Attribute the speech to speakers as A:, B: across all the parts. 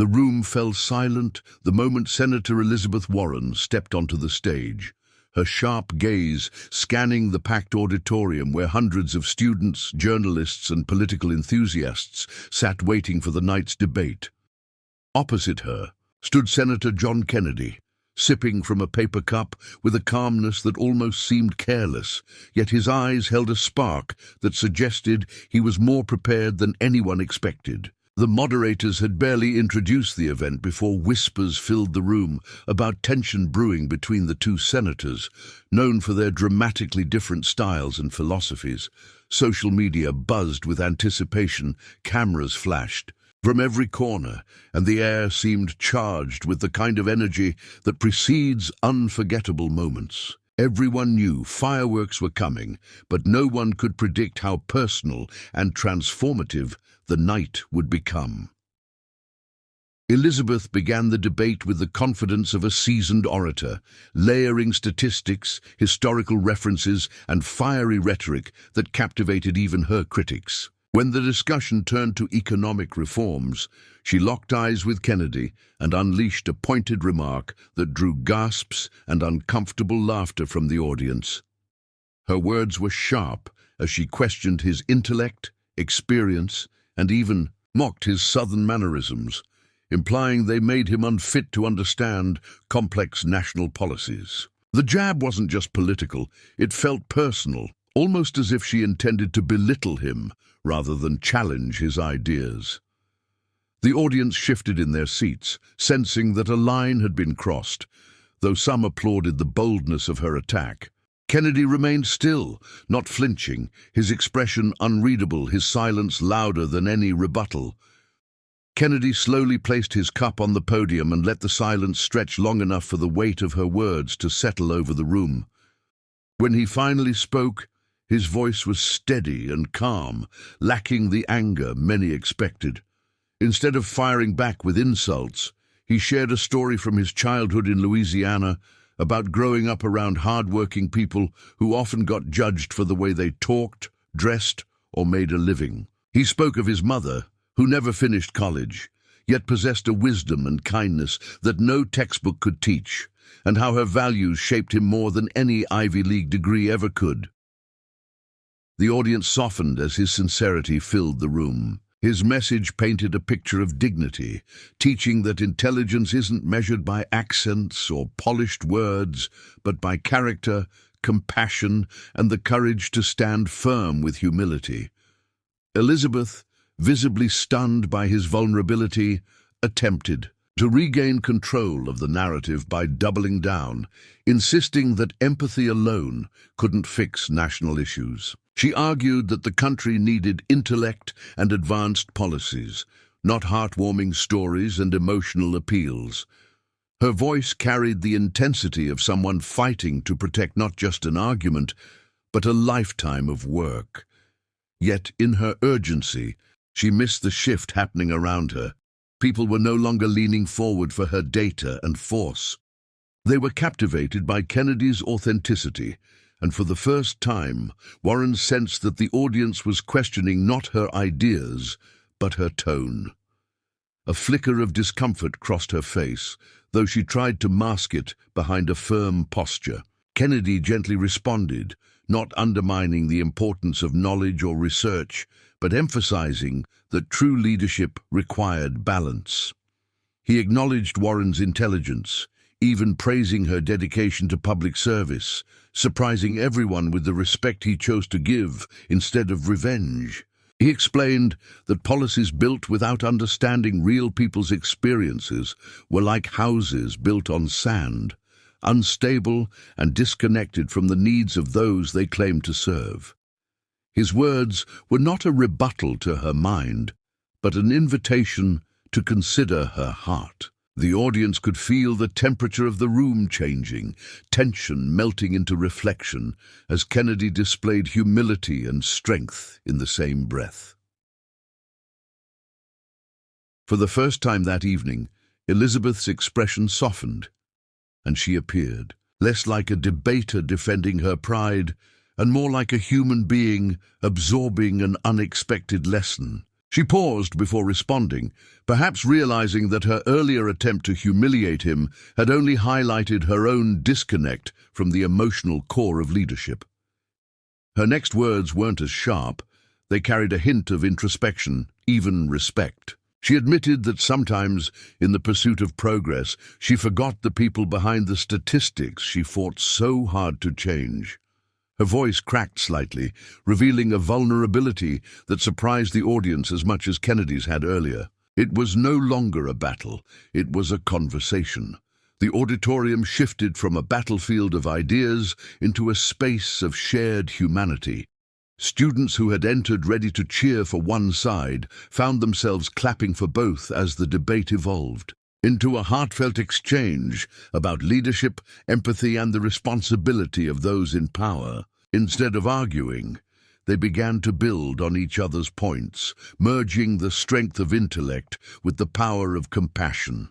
A: The room fell silent the moment Senator Elizabeth Warren stepped onto the stage, her sharp gaze scanning the packed auditorium where hundreds of students, journalists, and political enthusiasts sat waiting for the night's debate. Opposite her stood Senator John Kennedy, sipping from a paper cup with a calmness that almost seemed careless, yet his eyes held a spark that suggested he was more prepared than anyone expected. The moderators had barely introduced the event before whispers filled the room about tension brewing between the two senators, known for their dramatically different styles and philosophies. Social media buzzed with anticipation, cameras flashed from every corner, and the air seemed charged with the kind of energy that precedes unforgettable moments. Everyone knew fireworks were coming, but no one could predict how personal and transformative the night would become. Elizabeth began the debate with the confidence of a seasoned orator, layering statistics, historical references, and fiery rhetoric that captivated even her critics. When the discussion turned to economic reforms, she locked eyes with Kennedy and unleashed a pointed remark that drew gasps and uncomfortable laughter from the audience. Her words were sharp as she questioned his intellect, experience, and even mocked his southern mannerisms, implying they made him unfit to understand complex national policies. The jab wasn't just political, it felt personal, almost as if she intended to belittle him rather than challenge his ideas. The audience shifted in their seats, sensing that a line had been crossed, though some applauded the boldness of her attack. Kennedy remained still, not flinching, his expression unreadable, his silence louder than any rebuttal. Kennedy slowly placed his cup on the podium and let the silence stretch long enough for the weight of her words to settle over the room. When he finally spoke, his voice was steady and calm, lacking the anger many expected. Instead of firing back with insults, he shared a story from his childhood in Louisiana about growing up around hard-working people who often got judged for the way they talked, dressed, or made a living. He spoke of his mother, who never finished college, yet possessed a wisdom and kindness that no textbook could teach, and how her values shaped him more than any Ivy League degree ever could. The audience softened as his sincerity filled the room. His message painted a picture of dignity, teaching that intelligence isn't measured by accents or polished words, but by character, compassion, and the courage to stand firm with humility. Elizabeth, visibly stunned by his vulnerability, attempted to regain control of the narrative by doubling down, insisting that empathy alone couldn't fix national issues. She argued that the country needed intellect and advanced policies, not heartwarming stories and emotional appeals. Her voice carried the intensity of someone fighting to protect not just an argument, but a lifetime of work. Yet in her urgency, she missed the shift happening around her. People were no longer leaning forward for her data and force. They were captivated by Kennedy's authenticity, and for the first time, Warren sensed that the audience was questioning not her ideas, but her tone. A flicker of discomfort crossed her face, though she tried to mask it behind a firm posture. Kennedy gently responded, not undermining the importance of knowledge or research, but emphasizing that true leadership required balance. He acknowledged Warren's intelligence, even praising her dedication to public service, surprising everyone with the respect he chose to give instead of revenge. He explained that policies built without understanding real people's experiences were like houses built on sand, unstable and disconnected from the needs of those they claimed to serve. His words were not a rebuttal to her mind, but an invitation to consider her heart. The audience could feel the temperature of the room changing, tension melting into reflection, as Kennedy displayed humility and strength in the same breath. For the first time that evening, Elizabeth's expression softened, and she appeared, less like a debater defending her pride, and more like a human being absorbing an unexpected lesson. She paused before responding, perhaps realizing that her earlier attempt to humiliate him had only highlighted her own disconnect from the emotional core of leadership. Her next words weren't as sharp. They carried a hint of introspection, even respect. She admitted that sometimes, in the pursuit of progress, she forgot the people behind the statistics she fought so hard to change. Her voice cracked slightly, revealing a vulnerability that surprised the audience as much as Kennedy's had earlier. It was no longer a battle, it was a conversation. The auditorium shifted from a battlefield of ideas into a space of shared humanity. Students who had entered ready to cheer for one side found themselves clapping for both as the debate evolved into a heartfelt exchange about leadership, empathy, and the responsibility of those in power. Instead of arguing, they began to build on each other's points, merging the strength of intellect with the power of compassion.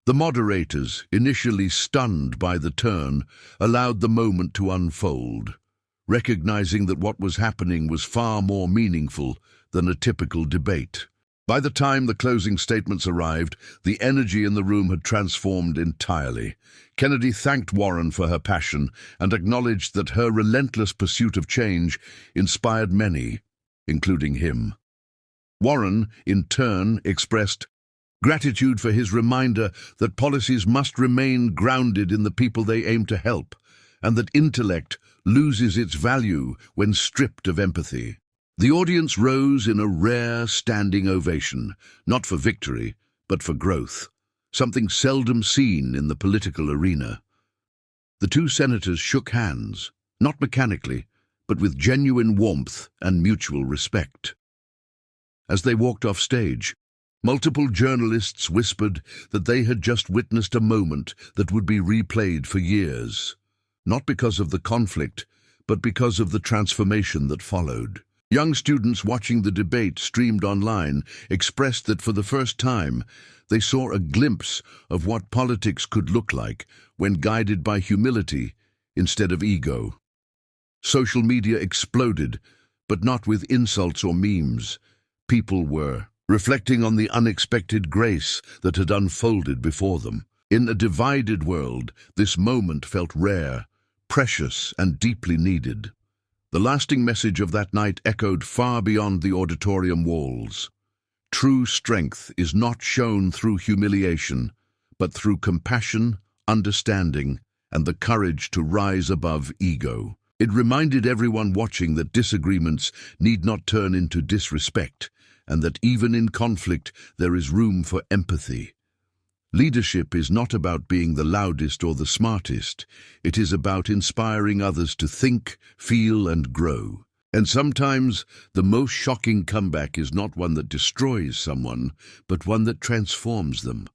A: The moderators, initially stunned by the turn, allowed the moment to unfold, recognizing that what was happening was far more meaningful than a typical debate. By the time the closing statements arrived, the energy in the room had transformed entirely. Kennedy thanked Warren for her passion and acknowledged that her relentless pursuit of change inspired many, including him. Warren, in turn, expressed gratitude for his reminder that policies must remain grounded in the people they aim to help, and that intellect loses its value when stripped of empathy. The audience rose in a rare standing ovation, not for victory, but for growth, something seldom seen in the political arena. The two senators shook hands, not mechanically, but with genuine warmth and mutual respect. As they walked off stage, multiple journalists whispered that they had just witnessed a moment that would be replayed for years, not because of the conflict, but because of the transformation that followed. Young students watching the debate streamed online expressed that for the first time they saw a glimpse of what politics could look like when guided by humility instead of ego. Social media exploded, but not with insults or memes. People were reflecting on the unexpected grace that had unfolded before them. In a divided world, this moment felt rare, precious, and deeply needed. The lasting message of that night echoed far beyond the auditorium walls. True strength is not shown through humiliation, but through compassion, understanding, and the courage to rise above ego. It reminded everyone watching that disagreements need not turn into disrespect, and that even in conflict there is room for empathy. Leadership is not about being the loudest or the smartest. It is about inspiring others to think, feel, and grow. And sometimes the most shocking comeback is not one that destroys someone, but one that transforms them.